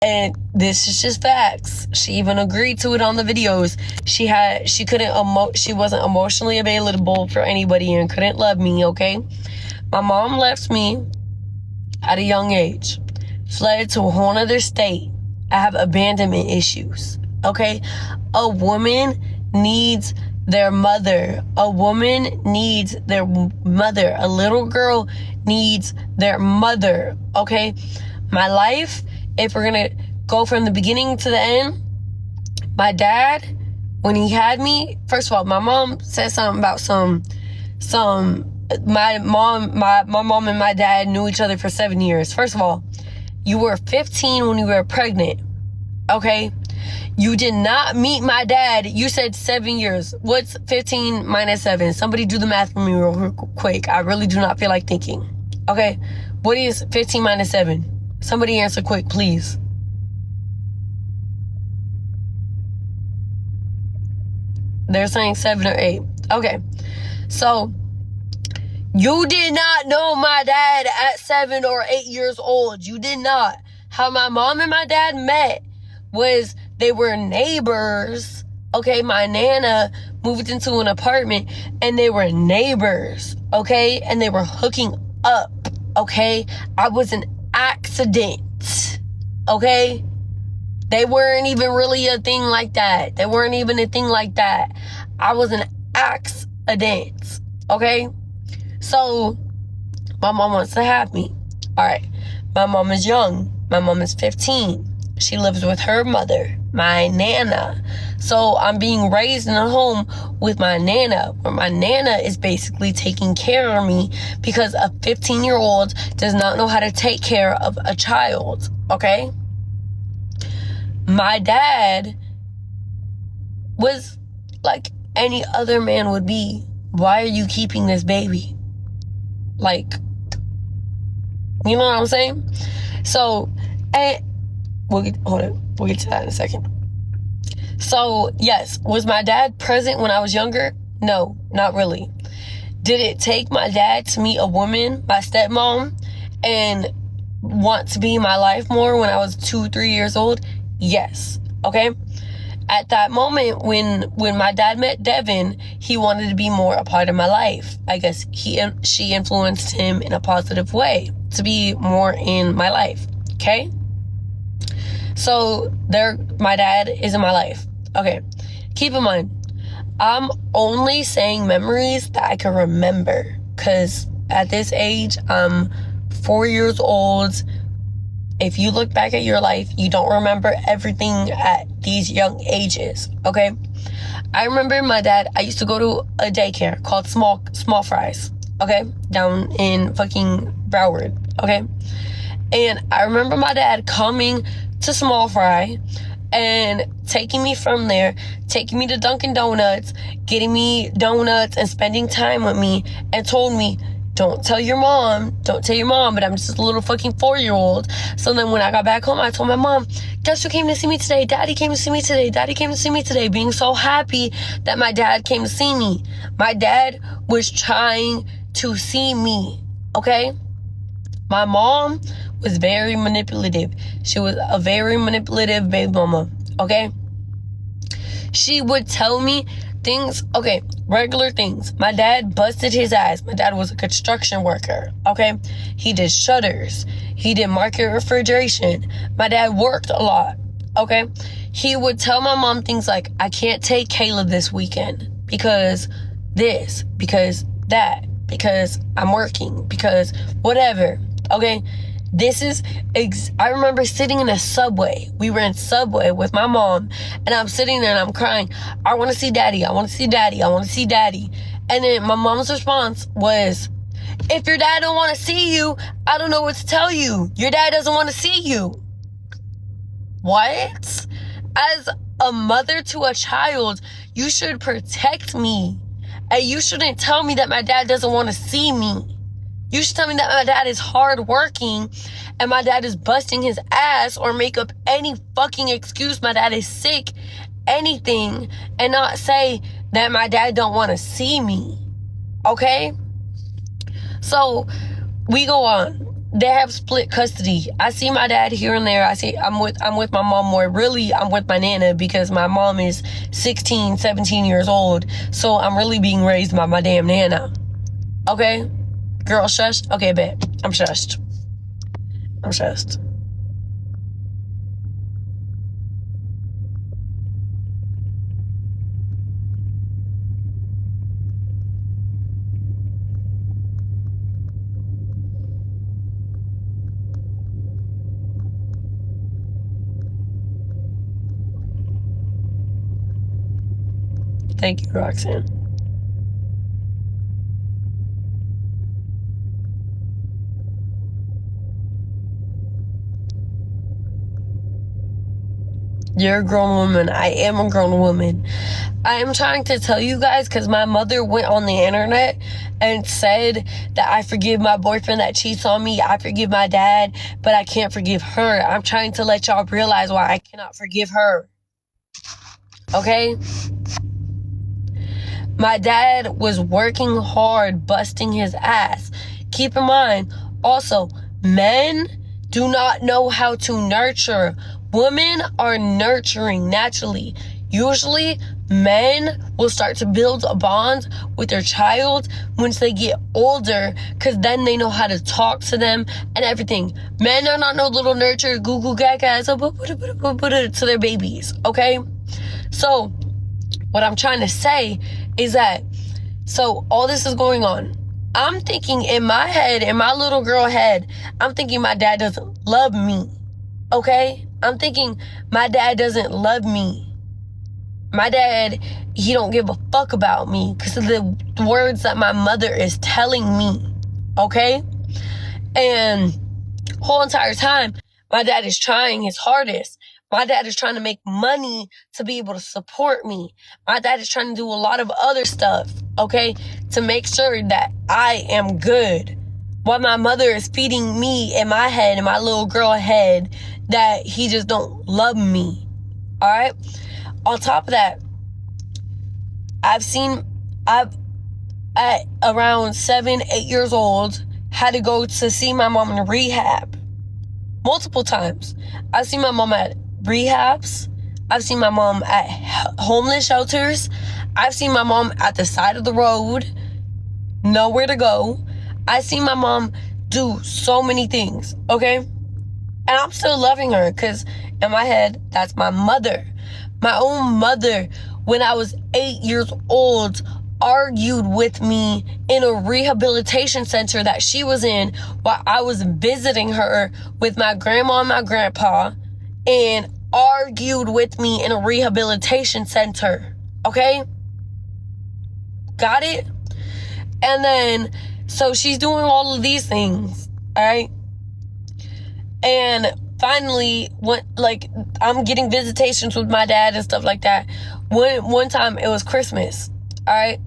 And this is just facts. She even agreed to it on the videos. She wasn't emotionally available for anybody and couldn't love me, okay? My mom left me at a young age, fled to a whole other state. I have abandonment issues, okay? A woman needs their mother. A woman needs their mother. A little girl needs their mother, okay? My life, if we're gonna go from the beginning to the end, my dad, when he had me, first of all, my mom said something about my mom and my dad knew each other for 7 years. First of all, you were 15 when you were pregnant, okay? You did not meet my dad. You said 7 years. What's 15 minus 7? Somebody do the math for me real quick. I really do not feel like thinking. Okay, what is 15 minus 7? Somebody answer quick, please. They're saying 7 or 8. Okay, so you did not know my dad at 7 or 8 years old. You did not. How my mom and my dad met was they were neighbors. Okay, my Nana moved into an apartment and they were neighbors. Okay, and they were hooking up. Okay, I was an accident. Okay, they weren't even really a thing like that. They weren't even a thing like that. I was an accident. Okay, so my mom wants to have me. All right, my mom is young. My mom is 15. She lives with her mother, my Nana. So I'm being raised in a home with my Nana, where my Nana is basically taking care of me because a 15-year-old does not know how to take care of a child, okay? My dad was like any other man would be. Why are you keeping this baby? Like, you know what I'm saying? So, we'll get to that in a second. So, yes, was my dad present when I was younger? No, not really. Did it take my dad to meet a woman, my stepmom, and want to be in my life more when I was 2-3 years old? Yes. Okay. At that moment, when my dad met Devin, he wanted to be more a part of my life. I guess she influenced him in a positive way to be more in my life. Okay. So my dad is in my life. Okay. Keep in mind, I'm only saying memories that I can remember, because at this age, I'm 4 years old. If you look back at your life, you don't remember everything at these young ages, okay? I remember my dad, I used to go to a daycare called Small Fries, okay? Down in fucking Broward, okay? And I remember my dad coming to Small Fry and taking me from there, taking me to Dunkin' Donuts, getting me donuts and spending time with me, and told me, don't tell your mom, but I'm just a little fucking 4-year-old. So then when I got back home, I told my mom, guess who came to see me today? Daddy came to see me today, being so happy that my dad came to see me. My dad was trying to see me, okay? My mom was very manipulative. She was a very manipulative baby mama, okay? She would tell me things, okay, regular things. My dad busted his ass. My dad was a construction worker, okay? He did shutters. He did market refrigeration. My dad worked a lot, okay? He would tell my mom things like, I can't take Kayla this weekend because this, because that, because I'm working, because whatever, okay? I remember sitting in a Subway. We were in Subway with my mom, and I'm sitting there and I'm crying. I want to see daddy. I want to see daddy. I want to see daddy. And then my mom's response was, if your dad don't want to see you, I don't know what to tell you. Your dad doesn't want to see you. What? As a mother to a child, you should protect me. And you shouldn't tell me that my dad doesn't want to see me. You should tell me that my dad is hardworking and my dad is busting his ass, or make up any fucking excuse. My dad is sick, anything, and not say that my dad don't want to see me. Okay? So we go on. they have split custody. I see my dad here and there. I'm with my mom more. Really, I'm with my nana because my mom is 16, 17 years old. So I'm really being raised by my damn nana. Okay? Girl, shushed? Okay, bet. I'm shushed. I'm shushed. Thank you, Roxanne. You're a grown woman. I am a grown woman. I am trying to tell you guys because my mother went on the internet and said that I forgive my boyfriend that cheats on me. I forgive my dad, but I can't forgive her. I'm trying to let y'all realize why I cannot forgive her. Okay? My dad was working hard, busting his ass. Keep in mind, also, men do not know how to nurture. Women are nurturing naturally. Usually, men will start to build a bond with their child once they get older, because then they know how to talk to them and everything. Men are not no little nurture, goo gaga to their babies, okay? So, what I'm trying to say is that, so all this is going on. I'm thinking in my head, in my little girl head, I'm thinking my dad doesn't love me, okay? I'm thinking my dad doesn't love me. My dad, he don't give a fuck about me because of the words that my mother is telling me, okay? And whole entire time, my dad is trying his hardest. My dad is trying to make money to be able to support me. My dad is trying to do a lot of other stuff, okay, to make sure that I am good. While my mother is feeding me in my head, in my little girl head, that he just don't love me, all right? On top of that, I've at around 7, 8 years old, had to go to see my mom in rehab multiple times. I've seen my mom at rehabs. I've seen my mom at homeless shelters. I've seen my mom at the side of the road, nowhere to go. I've seen my mom do so many things, okay? And I'm still loving her because in my head, that's my mother. My own mother, when I was 8 years old, argued with me in a rehabilitation center that she was in while I was visiting her with my grandma and my grandpa, and argued with me in a rehabilitation center, okay? Got it? And then, so she's doing all of these things, all right? And finally, I'm getting visitations with my dad and stuff like that. One time, it was Christmas, all right?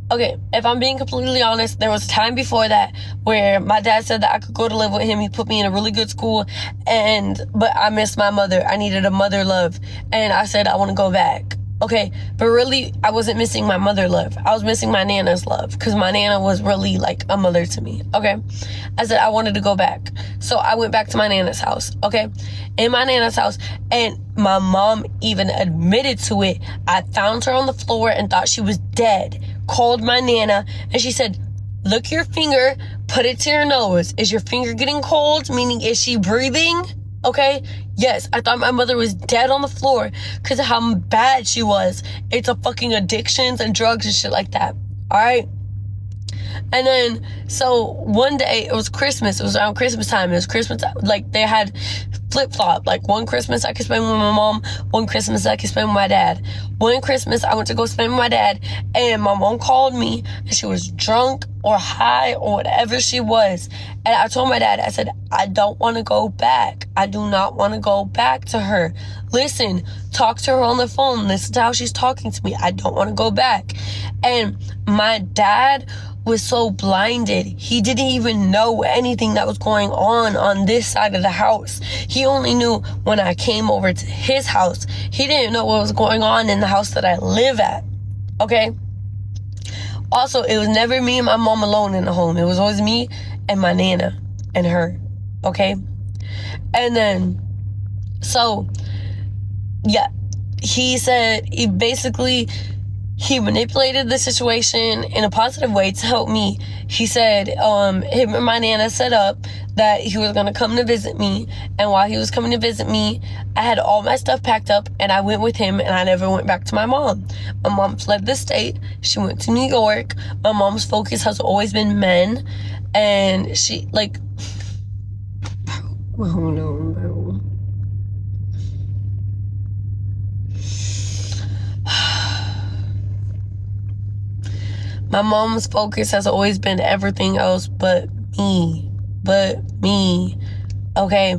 Okay, if I'm being completely honest, there was a time before that where my dad said that I could go to live with him. He put me in a really good school, but I missed my mother. I needed a mother love, and I said I want to go back. Okay, but really, I wasn't missing my mother love. I was missing my nana's love, because my nana was really like a mother to me, okay? I said I wanted to go back. So I went back to my nana's house, okay? In my nana's house, and my mom even admitted to it. I found her on the floor and thought she was dead. Called my nana, and she said, look your finger, put it to your nose. Is your finger getting cold? Meaning, is she breathing? Okay? Yes, I thought my mother was dead on the floor because of how bad she was. It's a fucking addictions and drugs and shit like that. Alright? And then, so one day, it was Christmas. It was around Christmas time. It was Christmas, like, they had flip-flop. Like, one Christmas I could spend with my mom, one Christmas I could spend with my dad. One Christmas I went to go spend with my dad, and my mom called me, and she was drunk or high or whatever she was. And I told my dad, I said, I don't want to go back. I do not want to go back to her. Listen, talk to her on the phone. Listen to how she's talking to me. I don't want to go back. And my dad was so blinded. He didn't even know anything that was going on this side of the house. He only knew when I came over to his house. He didn't know what was going on in the house that I live at. Okay? Also, it was never me and my mom alone in the home. It was always me and my nana. and her. Okay? And then, so, yeah, he said he manipulated the situation in a positive way to help me. He said him and my nana set up that he was going to come to visit me, and while he was coming to visit me, I had all my stuff packed up and I went with him, and I never went back to my mom. My mom fled the state. She went to New York. My mom's focus has always been men, and she, like, hold on, bro. My mom's focus has always been everything else but me. Okay?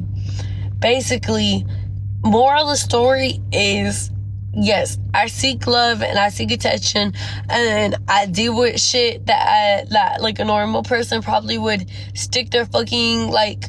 Basically, moral of the story is, yes, I seek love and I seek attention, and I deal with shit that like a normal person probably would stick their fucking, like,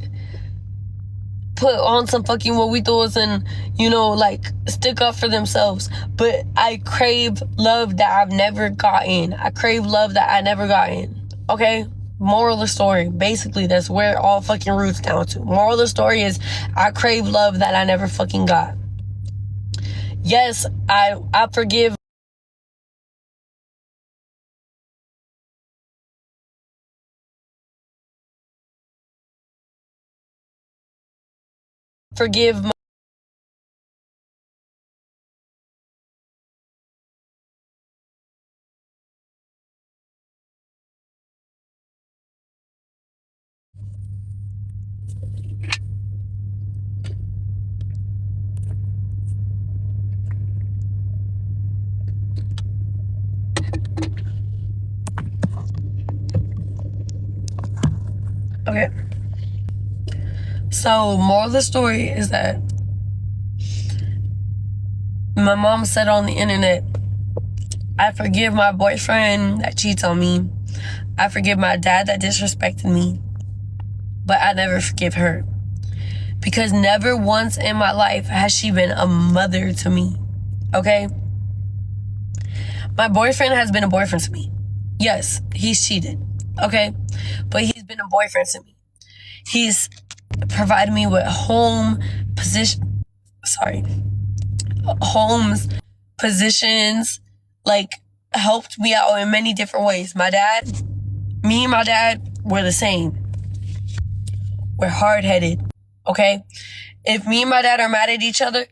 put on some fucking Wowitos and, you know, like, stick up for themselves. But I crave love that I've never gotten. I crave love that I never gotten. Okay? Moral of the story. Basically, that's where it all fucking roots down to. Moral of the story is, I crave love that I never fucking got. Yes, I forgive my okay. So, moral of the story is that my mom said on the internet, I forgive my boyfriend that cheats on me. I forgive my dad that disrespected me. But I never forgive her. Because never once in my life has she been a mother to me. Okay? My boyfriend has been a boyfriend to me. Yes, he's cheated. Okay? But he's been a boyfriend to me. He's provided me with homes, positions, like, helped me out in many different ways. Me and my dad were the same. We're hard-headed, okay? If me and my dad are mad at each other,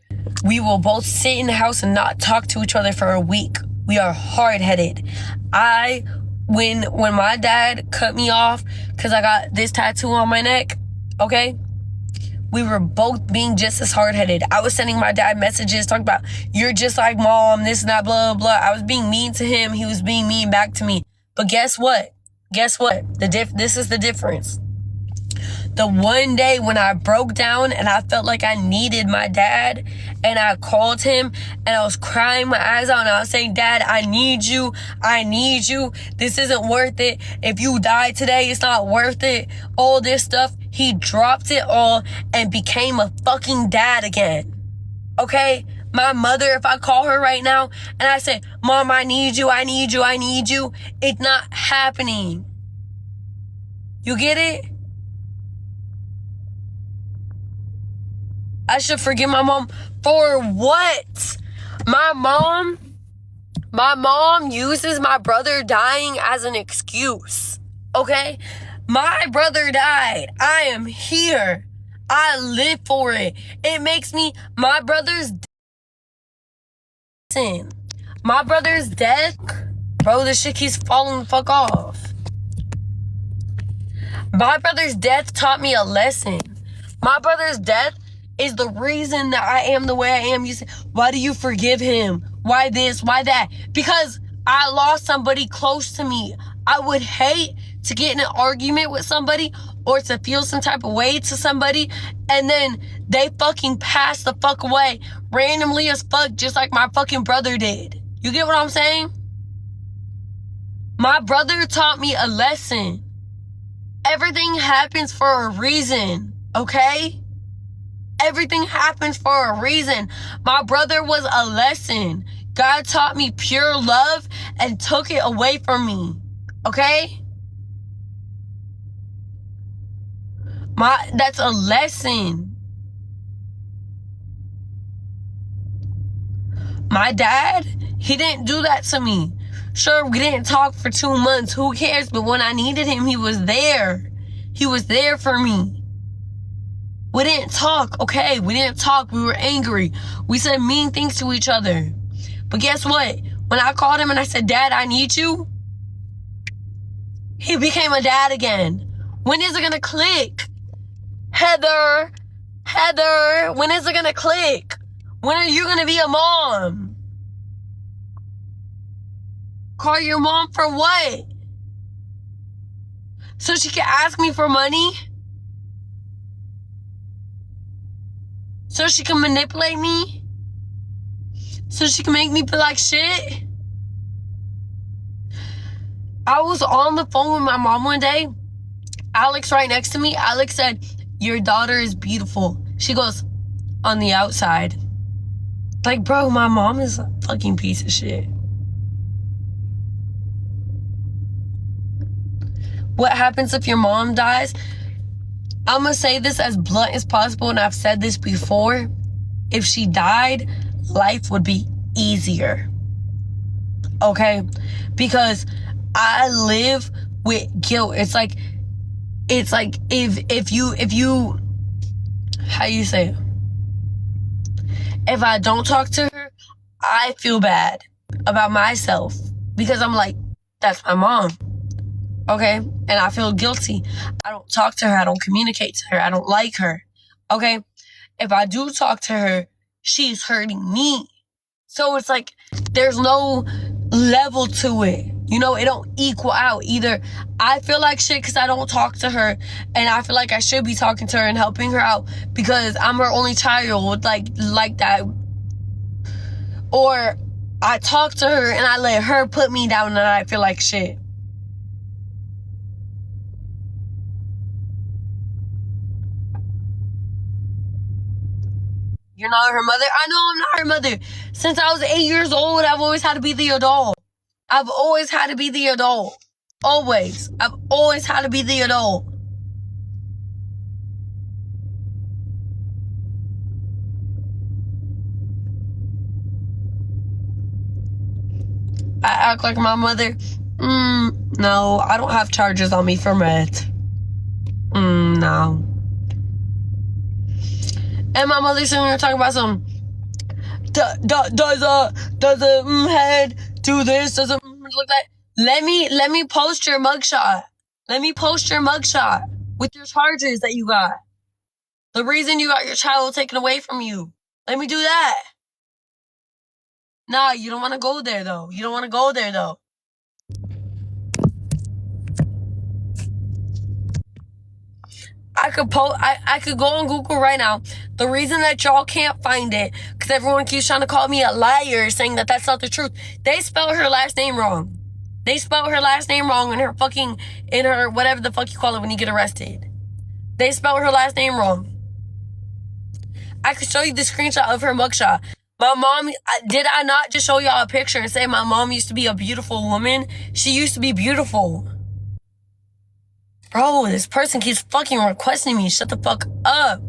we will both sit in the house and not talk to each other for a week. We are hard-headed. When my dad cut me off because I got this tattoo on my neck, okay? We were both being just as hard-headed. I was sending my dad messages talking about, you're just like mom, this and that, blah, blah, blah. I was being mean to him. He was being mean back to me. But guess what? This is the difference. The one day when I broke down and I felt like I needed my dad, and I called him and I was crying my eyes out and I was saying, Dad, I need you. This isn't worth it. If you die today, it's not worth it. All this stuff. He dropped it all and became a fucking dad again. Okay? My mother, if I call her right now and I say, Mom, I need you. It's not happening. You get it? I should forgive my mom for what? My mom uses my brother dying as an excuse. Okay? My brother died. I am here. I live for it. It makes me, my brother's death, bro, this shit keeps falling the fuck off. My brother's death taught me a lesson. My brother's death is the reason that I am the way I am. You say, why do you forgive him? Why this? Why that? Because I lost somebody close to me. I would hate to get in an argument with somebody or to feel some type of way to somebody and then they fucking pass the fuck away randomly as fuck, just like my fucking brother did. You get what I'm saying? My brother taught me a lesson. Everything happens for a reason, okay? Everything happens for a reason. My brother was a lesson. God taught me pure love and took it away from me, okay? That's a lesson. My dad, he didn't do that to me. Sure, we didn't talk for 2 months. Who cares? But when I needed him, he was there. He was there for me. We didn't talk, okay? We didn't talk. We were angry. We said mean things to each other. But guess what? When I called him and I said, Dad, I need you, he became a dad again. When is it gonna click? Heather, when is it gonna click? When are you gonna be a mom? Call your mom for what? So she can ask me for money? So she can manipulate me? So she can make me feel like shit? I was on the phone with my mom one day. Alex right next to me. Alex said, your daughter is beautiful. She goes, on the outside. Like, bro, my mom is a fucking piece of shit. What happens if your mom dies? I'm gonna say this as blunt as possible, and I've said this before. If she died, life would be easier. Okay? Because I live with guilt. It's like if you how you say it? If I don't talk to her, I feel bad about myself because I'm like, that's my mom. Okay? And I feel guilty. I don't talk to her. I don't communicate to her. I don't like her. Okay? If I do talk to her, she's hurting me. So it's like, there's no level to it. You know, it don't equal out. Either I feel like shit because I don't talk to her, and I feel like I should be talking to her and helping her out because I'm her only child, like that. Or I talk to her and I let her put me down and I feel like shit. You're not her mother? I know I'm not her mother. Since I was 8 years old, I've always had to be the adult. I've always had to be the adult. Always. I've always had to be the adult. I act like my mother. No, I don't have charges on me for meth. No. And my mother's sitting here talking about some. Does a head do this? Does it look like? Let me post your mugshot. Let me post your mugshot with your charges that you got. The reason you got your child taken away from you. Let me do that. Nah, you don't want to go there though. You don't want to go there though. I could go on Google right now. The reason that y'all can't find it, because everyone keeps trying to call me a liar, saying that that's not the truth. They spelled her last name wrong. They spelled her last name wrong in her whatever the fuck you call it when you get arrested. They spelled her last name wrong. I could show you the screenshot of her mugshot. My mom, did I not just show y'all a picture and say my mom used to be a beautiful woman? She used to be beautiful. Bro, this person keeps fucking requesting me. Shut the fuck up.